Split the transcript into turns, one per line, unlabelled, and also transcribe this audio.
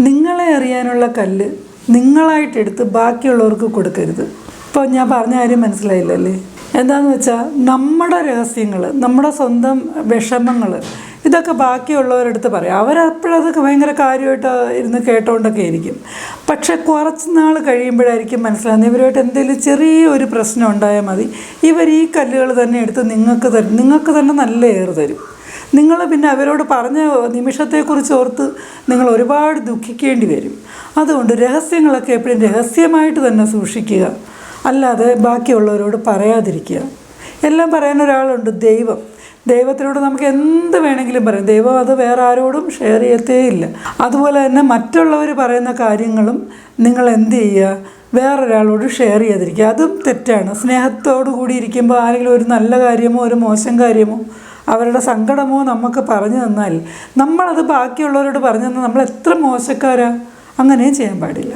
നിങ്ങളെ അറിയാനുള്ള കല്ല് നിങ്ങളായിട്ടെടുത്ത് ബാക്കിയുള്ളവർക്ക് കൊടുക്കരുത്. ഇപ്പോൾ ഞാൻ പറഞ്ഞ കാര്യം മനസ്സിലായില്ലല്ലേ? എന്താണെന്ന് വെച്ചാൽ നമ്മുടെ രഹസ്യങ്ങൾ, നമ്മുടെ സ്വന്തം വിഷമങ്ങൾ, ഇതൊക്കെ ബാക്കിയുള്ളവരെടുത്ത് പറയാം. അവരപ്പോഴതൊക്കെ ഭയങ്കര കാര്യമായിട്ട് ഇരുന്ന് കേട്ടോണ്ടൊക്കെ ആയിരിക്കും. പക്ഷെ കുറച്ച് നാൾ കഴിയുമ്പോഴായിരിക്കും മനസ്സിലാകുന്നത് ഇവരുമായിട്ട് എന്തെങ്കിലും ചെറിയൊരു പ്രശ്നം ഉണ്ടായാൽ മതി, ഇവർ ഈ കല്ലുകൾ തന്നെ എടുത്ത് നിങ്ങൾക്ക് തന്നെ നല്ല ഏറ് തരും. നിങ്ങൾ പിന്നെ അവരോട് പറഞ്ഞ നിമിഷത്തെക്കുറിച്ച് ഓർത്ത് നിങ്ങൾ ഒരുപാട് ദുഃഖിക്കേണ്ടി വരും. അതുകൊണ്ട് രഹസ്യങ്ങളൊക്കെ എപ്പോഴും രഹസ്യമായിട്ട് തന്നെ സൂക്ഷിക്കുക, അല്ലാതെ ബാക്കിയുള്ളവരോട് പറയാതിരിക്കുക. എല്ലാം പറയാൻ ഒരാളുണ്ട്, ദൈവം. ദൈവത്തിനോട് നമുക്ക് എന്ത് വേണമെങ്കിലും പറയാം. ദൈവം അത് വേറെ ആരോടും ഷെയർ ചെയ്യത്തേയില്ല. അതുപോലെ തന്നെ മറ്റുള്ളവർ പറയുന്ന കാര്യങ്ങളും നിങ്ങൾ എന്ത് ചെയ്യുക, വേറൊരാളോട് ഷെയർ ചെയ്യാതിരിക്കുക. അതും തെറ്റാണ്. സ്നേഹത്തോടു കൂടി ഇരിക്കുമ്പോൾ ആരെങ്കിലും ഒരു നല്ല കാര്യമോ ഒരു മോശം കാര്യമോ അവരുടെ സങ്കടമോ നമുക്ക് പറഞ്ഞു തന്നാൽ നമ്മളത് ബാക്കിയുള്ളവരോട് പറഞ്ഞു തന്നാൽ നമ്മൾ എത്ര മോശക്കാരാ. അങ്ങനെയും ചെയ്യാൻ പാടില്ല.